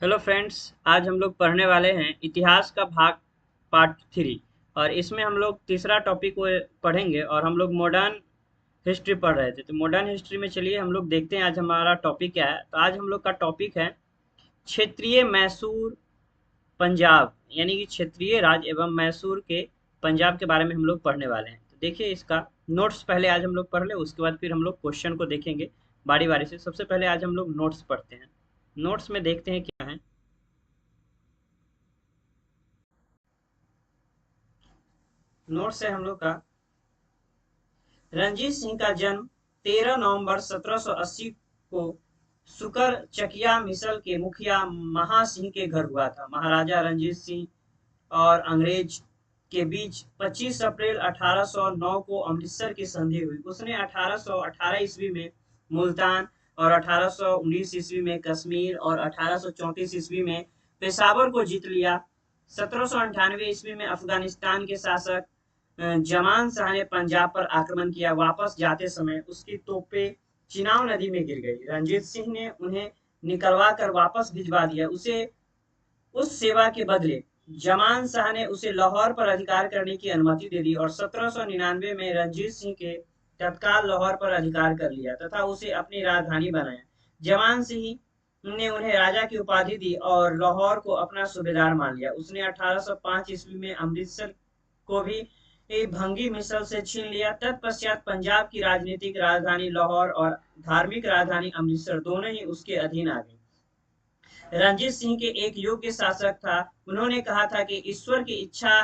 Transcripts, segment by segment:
Hello friends. आज हम लोग पढ़ने वाले हैं इतिहास का भाग पार्ट 3। और इसमें हम लोग तीसरा टॉपिक को पढ़ेंगे और हम लोग मॉडर्न हिस्ट्री पढ़ रहे थे। तो मॉडर्न हिस्ट्री में चलिए हम लोग देखते हैं आज हमारा टॉपिक क्या है। तो आज हम लोग का टॉपिक है क्षेत्रीय मैसूर पंजाब, यानी कि क्षेत्रीय राज एवं मैसूर के पंजाब के बारे में हम लोग पढ़ने वाले हैं। तो देखिए इसका नोट्स पहले आज हम लोग पढ़ ले, उसके बाद फिर हम लोग क्वेश्चन को देखेंगे बारी बारी से। सबसे पहले आज हम लोग नोट्स पढ़ते हैं। नोट्स में देखते हैं क्या है। नोट्स है हम लोग का, रणजीत सिंह का जन्म 13 नवंबर 1780 को सुकर चकिया मिसल के मुखिया महासिंह के घर हुआ था। महाराजा रणजीत सिंह और अंग्रेज के बीच 25 अप्रैल 1809 को अमृतसर की संधि हुई। उसने 1818 ईस्वी में मुल्तान और 1819 ईस्वी में कश्मीर और 1834 ईस्वी में पेशावर को जीत लिया। 1798 ईस्वी में अफगानिस्तान के शासक जमान शाह ने पंजाब पर आक्रमण किया। वापस जाते समय उसकी तोपें चिनाब नदी में गिर गई। रणजीत सिंह ने उन्हें निकलवा कर वापस भिजवा दिया। उसे उस सेवा के बदले जमान शाह ने उसे लाहौर पर अधिकार करने की अनुमति दे दी और 1799 में रणजीत सिंह के तत्काल लाहौर पर अधिकार कर लिया तथा उसे अपनी राजधानी बनाया। जमान सिंह ने उन्हें राजा की उपाधि दी और लाहौर को अपना सूबेदार मान लिया। उसने 1805 ईस्वी में अमृतसर को भी भंगी मिसल से छीन लिया। तत्पश्चात पंजाब की राजनीतिक राजधानी लाहौर और धार्मिक राजधानी अमृतसर दोनों ही उसके अधीन आ गई। रणजीत सिंह के एक योग्य शासक था। उन्होंने कहा था कि ईश्वर की इच्छा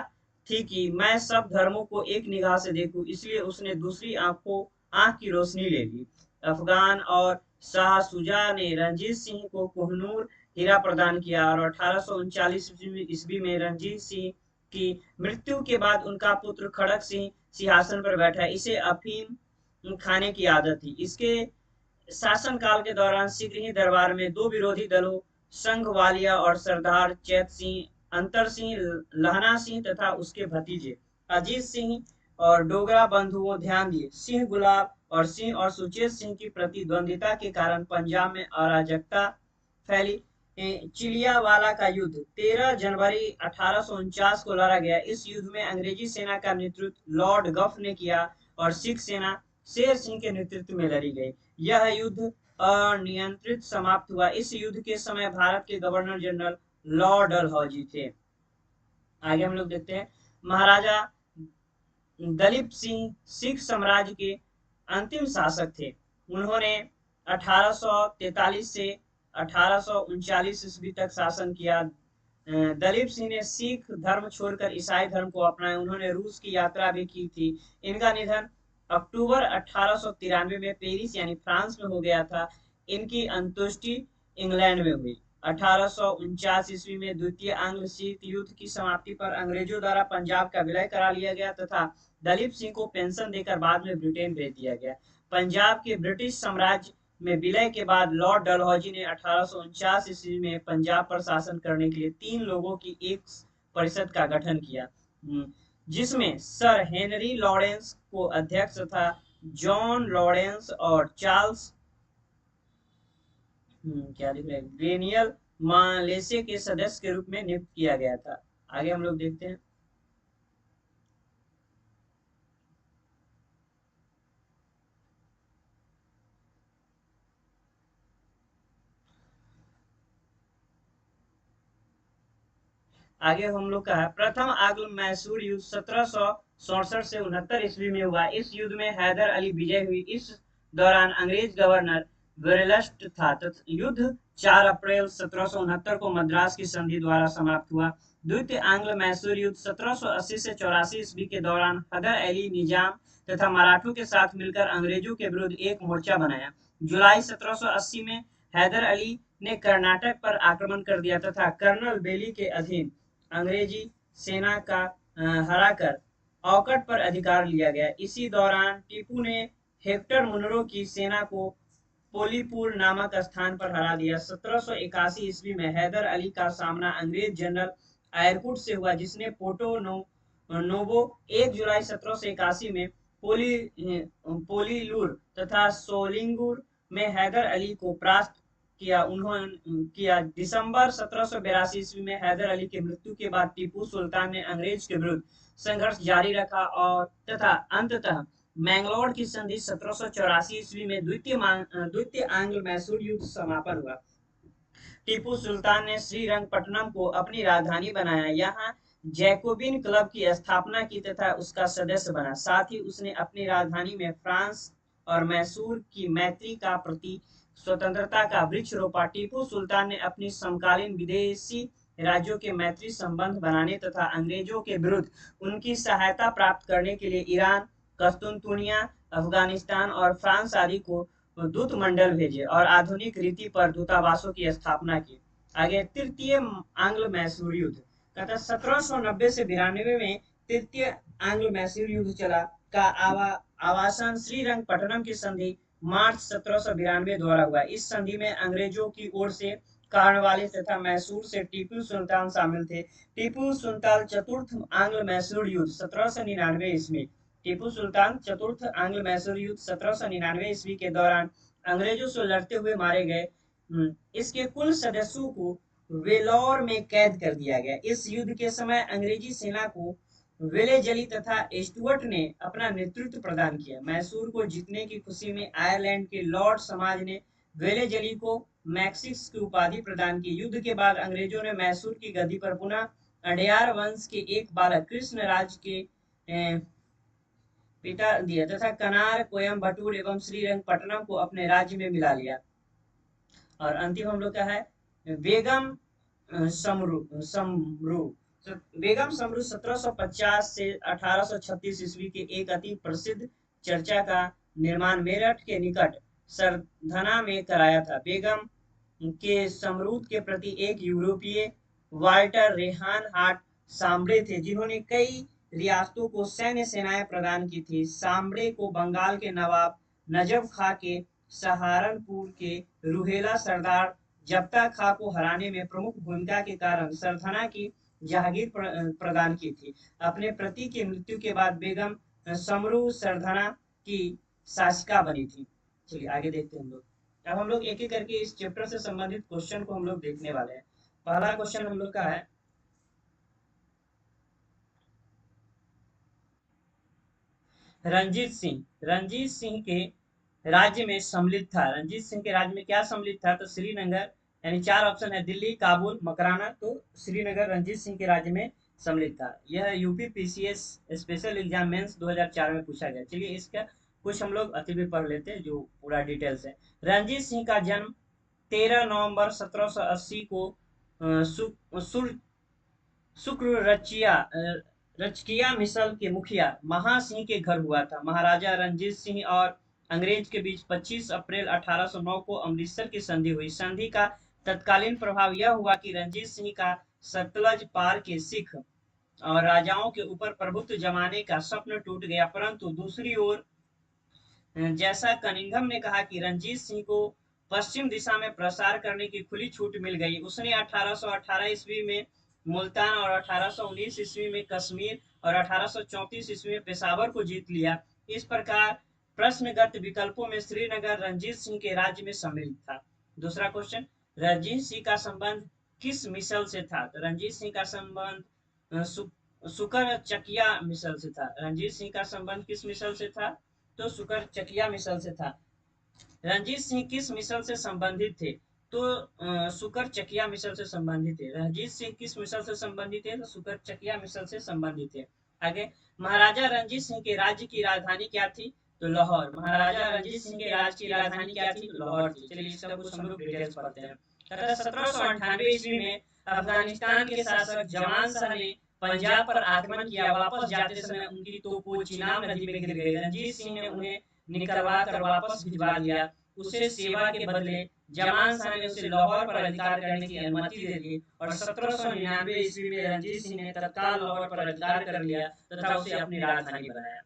थी कि मैं सब धर्मों को एक निगाह से देखूं, इसलिए उसने दूसरी आंख की रोशनी ले ली। अफगान और शाह सुजा ने रणजीत सिंह को कोहिनूर हीरा प्रदान किया और 1839 ईस्वी में रणजीत सिंह की मृत्यु के बाद उनका पुत्र खड़क सिंह सिंहासन पर बैठा। इसे अफीम खाने की आदत थी। इसके शासनकाल के दौरान शीघ्र ही दरबार में दो विरोधी दलों संघवालिया और सरदार चैत सिंह, अंतर सिंह, लहना सिंह तथा उसके भतीजे अजीत सिंह और डोगरा बंधुओं ध्यान दिए। सिंह गुलाब और सिंह और सुचेत सिंह की प्रतिद्वंदिता के कारण पंजाब में अराजकता फैली। चिलियावाला का युद्ध 13 जनवरी 1849 को लड़ा गया। इस युद्ध में अंग्रेजी सेना का नेतृत्व लॉर्ड गफ ने किया और सिख सेना शेर सिंह के नेतृत्व में लड़ी गई। यह युद्ध अनियंत्रित समाप्त हुआ। इस युद्ध के समय भारत के गवर्नर जनरल लॉर्ड डलहौजी थे। आगे हम लोग देखते हैं, महाराजा दलीप सिंह सिख साम्राज्य के अंतिम शासक थे। उन्होंने 1843 से 1839 ईस्वी तक शासन किया। दलीप सिंह ने सिख धर्म छोड़कर ईसाई धर्म को अपनाया। उन्होंने रूस की यात्रा भी की थी। इनका निधन अक्टूबर 1893 में पेरिस यानी फ्रांस में हो गया था। इनकी अंत्येष्टि इंग्लैंड में हुई। 1849 ईस्वी में द्वितीय आंग्ल शीत युद्ध की समाप्ति पर अंग्रेजों द्वारा पंजाब का विलय करा लिया गया तथा दलीप सिंह को पेंशन देकर बाद में ब्रिटेन भेज दिया गया। पंजाब के ब्रिटिश साम्राज्य में विलय के बाद लॉर्ड डलहौजी ने 1849 ईस्वी में पंजाब पर शासन करने के लिए 3 लोगों की एक परिषद का गठन किया, जिसमें सर हेनरी लॉरेंस को अध्यक्ष तथा जॉन लॉरेंस और चार्ल्स क्या लिख रहे हैं ग्रेनियल मालेसे के सदस्य के रूप में नियुक्त किया गया था। आगे हम लोग देखते हैं, आगे हम लोग का है प्रथम आंग्ल मैसूर युद्ध 1767 से 69 ईस्वी में हुआ। इस युद्ध में हैदर अली विजय हुई। इस दौरान अंग्रेज गवर्नर वेरेलस्ट था। युद्ध 4 अप्रैल 1769 को मद्रास की संधि द्वारा समाप्त हुआ। द्वितीय आंग्ल मैसूर युद्ध 1780 से 84 ईस्वी के दौरान हैदर अली निजाम तथा मराठों के साथ मिलकर अंग्रेजों के विरुद्ध एक मोर्चा बनाया। जुलाई 1780 में हैदर अली ने कर्नाटक पर आक्रमण कर दिया तथा कर्नल बेली के अधीन अंग्रेजी सेना का हराकर औकट पर अधिकार लिया गया। इसी दौरान टीपू ने हेक्टर मुनरो की सेना को पोलीपुर नामक स्थान पर हरा दिया। 1781 ईस्वी में हैदर अली का सामना अंग्रेज जनरल आयरकुट से हुआ, जिसने पोर्टो नोवो 1 जुलाई 1781 में पोलीलूर तथा सोलिंगुर में हैदर अली को परास्त किया उन्होंने किया। दिसंबर 1782 ईस्वी में हैदर अली की मृत्यु के बाद टीपू सुल्तान ने अंग्रेज के विरुद्ध संघर्ष जारी रखा और तथा अंततः मैंगलोर की संधि 1784 ईस्वी में द्वितीय आंग्ल मैसूर युद्ध समापन हुआ। टीपू सुल्तान ने श्रीरंगपट्टनम को अपनी राजधानी बनाया, यहाँ जैकोबिन क्लब की स्थापना की तथा उसका सदस्य बना। साथ ही उसने अपनी राजधानी में फ्रांस और मैसूर की मैत्री का प्रति स्वतंत्रता का वृक्ष रोपा। टीपू सुल्तान ने अपनी समकालीन विदेशी राज्यों के मैत्री संबंध बनाने तथा अंग्रेजों के विरुद्ध उनकी सहायता प्राप्त करने के लिए ईरान, कस्तुनतुनिया, अफगानिस्तान और फ्रांस आदि को दूत मंडल भेजे और आधुनिक रीति पर दूतावासों की स्थापना की। आगे तृतीय आंग्ल मैसूर युद्ध कहता 1790 से 92 में तृतीय आंग्ल मैसूर युद्ध चला का आवासन श्रीरंगपट्टनम की संधि मार्च 1792 द्वारा हुआ। इस संधि में अंग्रेजों की ओर से कार्नवालिस तथा मैसूर से टीपू सुल्तान शामिल थे। टीपू सुल्तान चतुर्थ आंग्ल मैसूर युद्ध 1799 ईस्वी टीपू सुल्तान चतुर्थ आंग्ल मैसूर युद्ध 1799 ईस्वी के दौरान अंग्रेजों से लड़ते हुए मारे गए। इसके कुल सदस्यों को वेलोर में कैद कर दिया गया। इस युद्ध के समय अंग्रेजी सेना को वेलेजली तथा स्टुअर्ट ने अपना नेतृत्व प्रदान किया। मैसूर को जीतने की खुशी में आयरलैंड के लॉर्ड समाज ने वेलेजली को मैक्सिस की उपाधि प्रदान की। युद्ध के बाद अंग्रेजों ने मैसूर की गद्दी पर पुनः अडयार वंश के एक बालक कृष्णराज के पिता दिया तथा कनार, कोयम्बटूर एवं श्रीरंगपट्टनम को अपने राज्य में मिला लिया। और अंतिम हम लोग का है बेगम समरू समरू बेगम समरू 1750 से 1836 ईस्वी के एक अति प्रसिद्ध चर्चा का निर्माण मेरठ के निकट सरधना में कराया था। बेगम के समरूद के प्रति एक यूरोपीय वाल्टर रेहान हार्ट सांबड़े थे, जिन्होंने कई रियासतों को सैन्य सेनाएं प्रदान की थी। सांबड़े को बंगाल के नवाब नजफ खां के सहारनपुर के रुहेला सरदार जब्ता खां को हराने में प्रमुख भूमिका के कारण सरधना की जहागीर प्रदान की थी। अपने पति की मृत्यु के बाद बेगम समरू सरधना की शासिका बनी थी। चलिए आगे देखते हैं हम लोग। अब हम लोग एक एक करके इस चैप्टर से संबंधित क्वेश्चन को हम लोग देखने वाले हैं। पहला क्वेश्चन हम लोग का है रंजीत सिंह के राज्य में सम्मिलित था। रंजीत सिंह के राज्य में क्या सम्मिलित था? तो श्रीनगर, यानी चार ऑप्शन है दिल्ली, काबुल, मकराना। तो श्रीनगर रंजीत सिंह के राज्य में सम्मिलित था। यह UP PCS special exam mains 2004 में पूछा गया। चलिए इसका कुछ हम लोग अति भी पढ़ लेते हैं जो पूरा डिटेल्स है। रंजीत सिंह का जन्म 13 नवंबर 1780 को शुक्र रचकिया मिसल के मुखिया महासिंह के घर हुआ था। महाराजा रंजीत सिंह और अंग्रेज के बीच 25 अप्रैल 1809 को अमृतसर की संधि हुई। संधि का तत्कालीन प्रभाव यह हुआ कि रंजीत सिंह का सतलज पार के सिख और राजाओं के ऊपर प्रभुत्व जमाने का स्वप्न टूट गया। परंतु दूसरी ओर जैसा कनिंघम ने कहा कि रंजीत सिंह को पश्चिम दिशा में प्रसार करने की खुली छूट मिल गई। उसने 1818 ईस्वी में मुल्तान और 1819 ईस्वी में कश्मीर और 1834 ईस्वी में पेशावर को जीत लिया। इस प्रकार प्रश्नगत विकल्पों में श्रीनगर रंजीत सिंह के राज्य में सम्मिलित था। दूसरा क्वेश्चन, रंजीत सिंह का संबंध किस मिसल से था? तो रंजीत सिंह का संबंध सुकर चकिया मिसल से था। रंजीत सिंह का संबंध किस मिसल से था? तो सुकर चकिया मिसल से था। रंजीत सिंह किस मिसल से संबंधित थे? तो सुकर चकिया मिसल से संबंधित थे। रंजीत सिंह किस मिसल से संबंधित है? तो सुकर चकिया मिसल से संबंधित है। आगे, महाराजा रंजीत सिंह के राज्य की राजधानी क्या थी? तो लाहौर। महाराजा रंजीत सिंह के राज्य की राजधानी क्या थी? तो लाहौर थी। चलिए इसका कुछ हम लोग डिटेल्स पढ़ते हैं। 1798 ईस्वी में अफगानिस्तान के शासक जवान शाह ने पंजाब पर आक्रमण किया। वापस जाते समय उनकी तोप चिनाब नदी में गिर गई। रंजीत सिंह ने उन्हें निकलवा कर वापस भिजवा दिया। उसे सेवा के बदले जमान शाह ने उसे लाहौर पर अधिकार करने की अनुमति दे दी और 1799 ईस्वी में रंजीत सिंह ने तत्काल लाहौर पर अधिकार कर लिया तथा उसे अपनी राजधानी बनाया।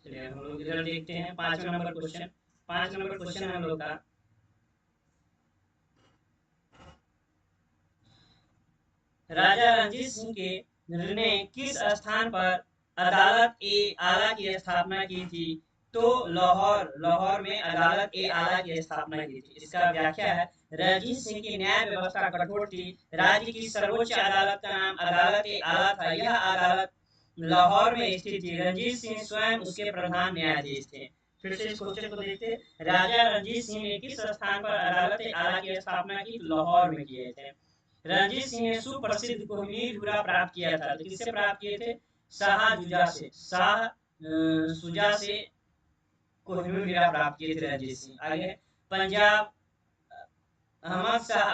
चलिए हम लोग इधर देखते हैं 5 नंबर क्वेश्चन। 5 नंबर क्वेश्चन हम लोग का राजा रणजीत सिंह के ने किस स्थान पर अदालत ए आला की स्थापना की थी? तो लाहौर, लाहौर में अदालत ए आला की स्थापना की थी। इसका व्याख्या है, रणजीत सिंह की न्याय व्यवस्था कठोर थी। राज्य की सर्वोच्च अदालत का नाम अदालत ए आला था। यह अदालत लाहौर में स्थित थी। रणजीत सिंह स्वयं उसके प्रधान न्यायाधीश थे। फिर से इस क्वेश्चन को देखते हैं। राजा रणजीत सिंह ने किस स्थान पर अदालत ए आला की स्थापना की? लाहौर में किए थे। रणजीत सिंह ने सुप्रसिद्ध कोहिनूर हीरा प्राप्त किया था। तो किससे प्राप्त किए थे? शाह जुजा से। शाह सुजा से कोहिनूर हीरा प्राप्त किए थे रणजीत सिंह। आगे, पंजाब अहमद शाह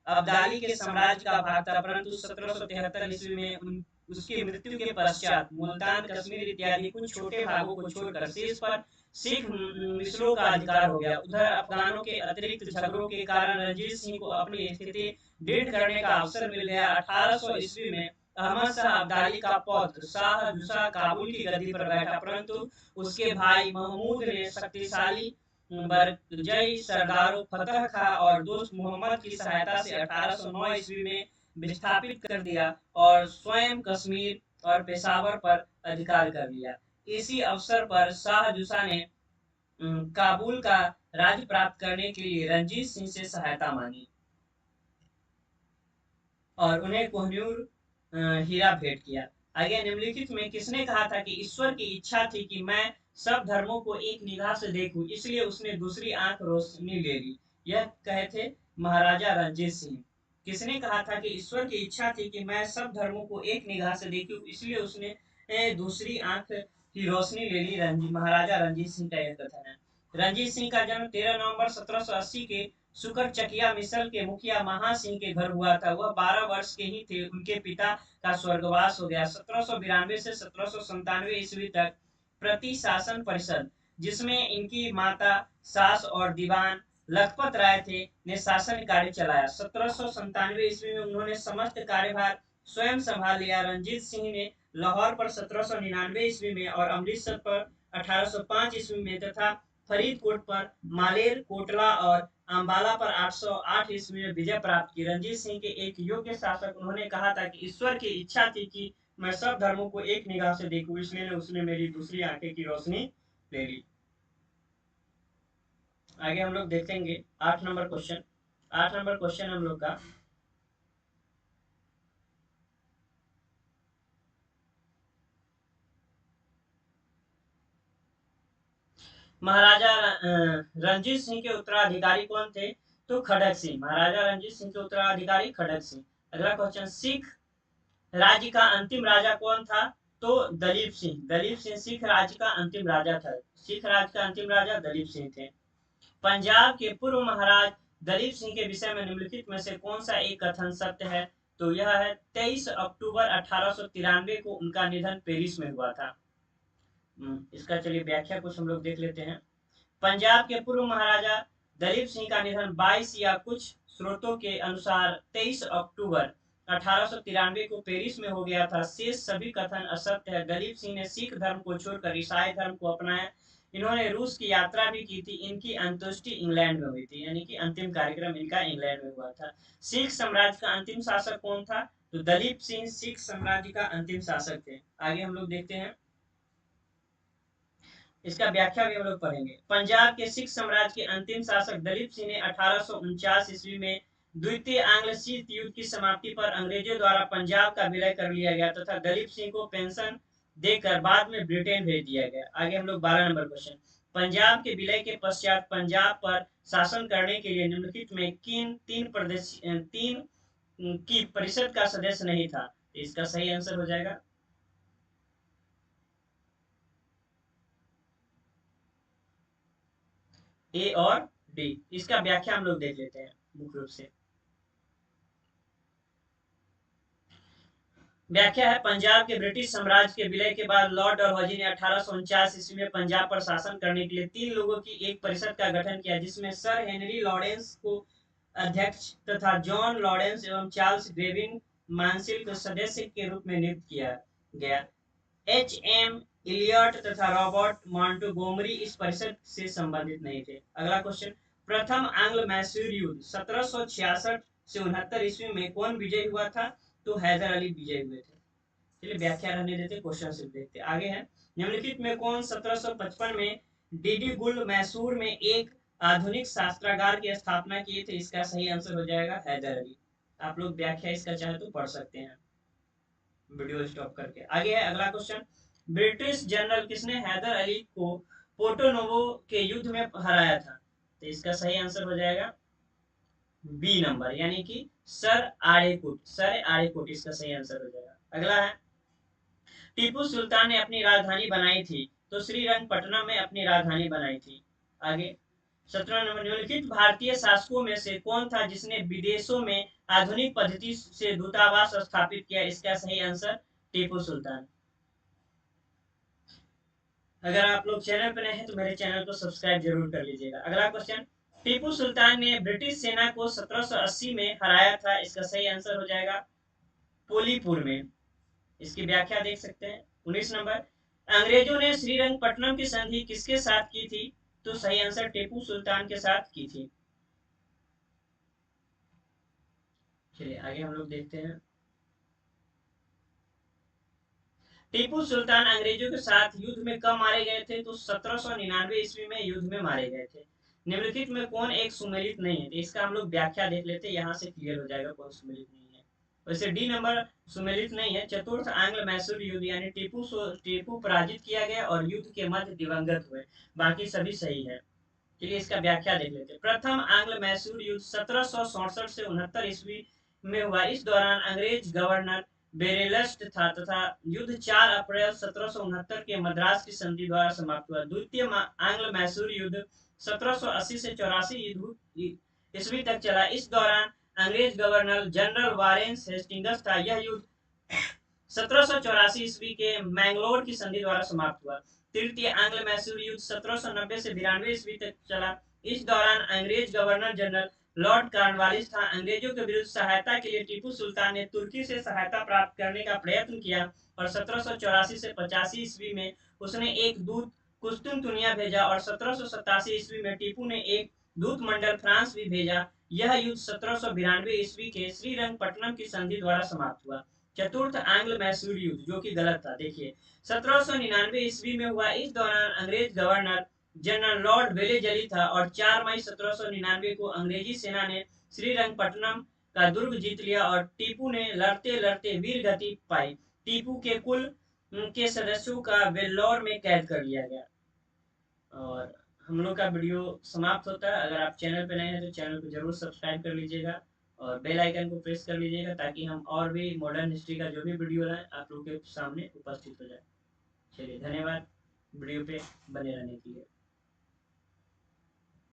अब्दाली के साम्राज्य का भाग था, परंतु 1773 ईस्वी में उसकी मृत्यु के पश्चात मुल्तान, कश्मीर इत्यादि कुछ छोटे भागों को छोड़कर शेष पर सिख मिसलों का अधिकार हो गया। उधर अफगानों के अतिरिक्त झगड़ों के कारण रणजीत सिंह को अपनी स्थिति दृढ़ करने का अवसर मिल गया। 1800 ईस्वी में अहमद शाह अब्दाली का पौत्र शाह जुसा काबुल की गद्दी पर बैठा, परंतु उसके भाई महमूद ने शक्तिशाली बरजई सरदारों फतह खा और दोस्त मोहम्मद की सहायता से 1809 ईस्वी में विस्थापित कर दिया और स्वयं कश्मीर और पेशावर पर अधिकार कर लिया। इसी अवसर पर शाह जुसा ने काबुल का राज्य प्राप्त करने के लिए रणजीत सिंह से सहायता मांगी और उन्हें कोहिनूर हीरा भेंट किया। आगे, निम्नलिखित में किसने कहा था कि ईश्वर की इच्छा थी कि मैं सब धर्मों को एक निगाह से देखूं, इसलिए उसने दूसरी आंख रोशनी ले ली? यह कहे थे महाराजा रणजीत सिंह। किसने कहा था कि ईश्वर की इच्छा थी कि मैं सब धर्मों को एक निगाह से देखूं, इसलिए उसने दूसरी आंख की रोशनी ले ली? महाराजा रणजीत सिंह का यह कथन है। रणजीत सिंह का जन्म 13 नवंबर 1780 के सुकर चकिया मिसल के मुखिया महासिंह के घर हुआ था। वह 12 वर्ष के ही थे, उनके पिता का स्वर्गवास हो गया। 1792 से 1797 ईस्वी तक प्रति शासन परिषद, जिसमें इनकी माता, सास और दीवान लखपत राय थे, ने शासन कार्य चलाया। 1797 ईस्वी में उन्होंने समस्त कार्यभार स्वयं संभाल लिया। रणजीत सिंह ने लाहौर पर 1799 ईस्वी में और अमृतसर पर 1805 ईस्वी में तथा फरीदकोट पर, मालेर कोटला और अम्बाला पर 808 ईस्वी में विजय प्राप्त की। रणजीत सिंह के एक योग्य शासक, उन्होंने कहा था कि ईश्वर की इच्छा थी कि मैं सब धर्मों को एक निगाह से देखूं, इसलिए उसने मेरी दूसरी आंखें की रोशनी ले ली। आगे हम लोग देखेंगे 8 नंबर क्वेश्चन। 8 नंबर क्वेश्चन हम लोग का, महाराजा रणजीत सिंह के उत्तराधिकारी कौन थे? तो खड़क सिंह। महाराजा रणजीत सिंह के उत्तराधिकारी खड़क सिंह। अगला क्वेश्चन, सिख राज्य का अंतिम राजा कौन था? तो दलीप सिंह। दलीप सिंह सिख राज्य का अंतिम राजा था। सिख राज्य का अंतिम राजा दलीप सिंह थे। पंजाब के पूर्व महाराज दलीप सिंह के विषय में निम्नलिखित में से कौन सा एक कथन सत्य है? तो यह है, 23 अक्टूबर 1893 को उनका निधन पेरिस में हुआ था। इसका चलिए व्याख्या कुछ हम लोग देख लेते हैं। पंजाब के पूर्व महाराजा दलीप सिंह का निधन 22 या कुछ स्रोतों के अनुसार 23 अक्टूबर 1893 को पेरिस में हो गया था। शेष सभी कथन असत्य है। दलीप सिंह ने सिख धर्म को छोड़कर ईसाई धर्म को अपनाया। इन्होंने रूस की यात्रा भी की थी। इनकी अंत्येष्टि इंग्लैंड में हुई थी, यानी कि अंतिम कार्यक्रम इनका इंग्लैंड में हुआ था। सिख साम्राज्य का अंतिम शासक कौन था? तो दलीप सिंह सिख साम्राज्य का अंतिम शासक थे। आगे हम लोग देखते हैं, इसका व्याख्या भी हम लोग पढ़ेंगे। पंजाब के सिख साम्राज्य के अंतिम शासक दलीप सिंह ने 1849 ईस्वी में द्वितीय आंग्ल शीत युद्ध की समाप्ति पर अंग्रेजों द्वारा पंजाब का विलय कर लिया गया तथा दलीप सिंह को पेंशन देकर बाद में ब्रिटेन भेज दिया गया। आगे हम लोग 12 नंबर क्वेश्चन, पंजाब के विलय के पश्चात पंजाब पर शासन करने के लिए निम्नलिखित में किन तीन की परिषद का सदस्य नहीं था? इसका सही आंसर हो जाएगा ए और डी। इसका व्याख्या हम लोग देख लेते हैं मुख्य रूप से। व्याख्या है, पंजाब के ब्रिटिश साम्राज्य के विलय के बाद लॉर्ड डलहौजी ने 1849 ईस्वी में पंजाब पर शासन करने के लिए 3 लोगों की एक परिषद का गठन किया, जिसमें सर हेनरी लॉरेंस को अध्यक्ष तथा जॉन लॉरेंस एवं चार्ल्स ग्रेविन मानसिल को सदस्य के रूप में नियुक्त किया गया। एच.एम. इलियट तथा रॉबर्ट मॉन्टगोमरी इस परिषद से संबंधित नहीं थे। अगला क्वेश्चन, प्रथम आंग्ल मैसूर युद्ध 1766 से 69 ईस्वी में कौन विजयी हुआ था? तो हैदर अली विजयी हुए थे। चलिए व्याख्या रहने देते, क्वेश्चन सिर्फ देखते आगे है। निम्नलिखित में कौन 1755 में डीडी गुल मैसूर में एक आधुनिक शास्त्रागार की स्थापना किए थे? इसका सही आंसर हो जाएगा हैदर अली। आप लोग व्याख्या इसका चाहे तो पढ़ सकते हैं वीडियो स्टॉप करके। आगे है अगला क्वेश्चन, ब्रिटिश जनरल किसने हैदर अली को पोर्टोनोवो के युद्ध में हराया था? तो इसका सही आंसर हो जाएगा बी नंबर, यानी कि सर आरेकुट। सर आरेकुट इसका सही आंसर हो जाएगा। अगला है, टीपू सुल्तान ने अपनी राजधानी बनाई थी तो श्रीरंगपट्टनम में अपनी राजधानी बनाई थी। आगे 17 नंबर, निम्नलिखित भारतीय शासकों में से कौन था जिसने विदेशों में आधुनिक पद्धति से दूतावास स्थापित किया? इसका सही आंसर टीपू सुल्तान। अगर आप लोग चैनल पर नए हैं तो मेरे चैनल को सब्सक्राइब जरूर कर लीजिएगा। अगला क्वेश्चन, टीपू सुल्तान ने ब्रिटिश सेना को 1780 में हराया था? इसका सही आंसर हो जाएगा पोलीपुर में। इसकी व्याख्या देख सकते हैं। 19 नंबर, अंग्रेजों ने श्रीरंगपट्टनम की संधि किसके साथ की थी? तो सही आंसर टीपू सुल्तान के साथ की थी। चलिए आगे हम लोग देखते हैं। टीपू सुल्तान अंग्रेजों के साथ युद्ध में कब मारे गए थे? तो 1799 ईस्वी में युद्ध में मारे गए थे। निम्नलिखित में कौन एक सुमेलित नहीं है? तो इसका हम लोग व्याख्या देख लेते हैं, यहाँ से क्लियर हो जाएगा कौन सुमेलित नहीं है। वैसे डी नंबर सुमेलित नहीं है। चतुर्थ आंग्ल मैसूर युद्ध, यानी टीपू पराजित किया गया और युद्ध के मध्य दिवंगत हुए, बाकी सभी सही है। चलिए इसका व्याख्या देख लेते हैं। प्रथम आंग्ल मैसूर युद्ध 1767 से 69 ईस्वी में हुआ। इस दौरान अंग्रेज गवर्नर बेरेलस्ट था तथा युद्ध 4 अप्रैल 1769 के मद्रास की संधि द्वारा समाप्त हुआ। द्वितीय आंग्ल मैसूर युद्ध 1780 से 84 ईस्वी तक चला। इस दौरान अंग्रेज गवर्नर जनरल वारेंस हेस्टिंग्स था। यह युद्ध 1784 ईस्वी के मैंगलोर की संधि द्वारा समाप्त हुआ। तृतीय आंग्ल मैसूर युद्ध 1790 से 92 ईस्वी तक चला। इस दौरान अंग्रेज गवर्नर जनरल लॉर्ड कॉर्नवालिस था। अंग्रेजों के विरुद्ध सहायता के लिए टीपू सुल्तान ने तुर्की से सहायता प्राप्त करने का प्रयत्न किया और 1784 से 85 ईस्वी में उसने एक दूत कुस्तुनतुनिया भेजा और 1787 ईस्वी में टीपू ने एक दूत मंडल फ्रांस भी भेजा। यह युद्ध 1792 ईस्वी के श्रीरंगपट्टनम की संधि द्वारा समाप्त हुआ। चतुर्थ आंग्ल मैसूर युद्ध, जो कि गलत था, देखिए 1799 ईस्वी में हुआ। इस दौरान अंग्रेज गवर्नर जनरल लॉर्ड वेलेजली था और 4 मई 1799 को अंग्रेजी सेना ने श्रीरंगपट्टनम का दुर्ग जीत लिया और टीपू ने लड़ते लड़ते वीर गति पाई। टीपू के कुल के सदस्यों का वेल्लोर में कैद कर लिया गया। और हम लोग का वीडियो समाप्त होता है। अगर आप चैनल पे नए हैं तो चैनल को जरूर सब्सक्राइब कर लीजिएगा और बेल आइकन को प्रेस कर लीजिएगा ताकि हम और भी मॉडर्न हिस्ट्री का जो भी वीडियो लाएं आप लोग के सामने उपस्थित हो जाए। चलिए धन्यवाद वीडियो पे बने रहने के लिए।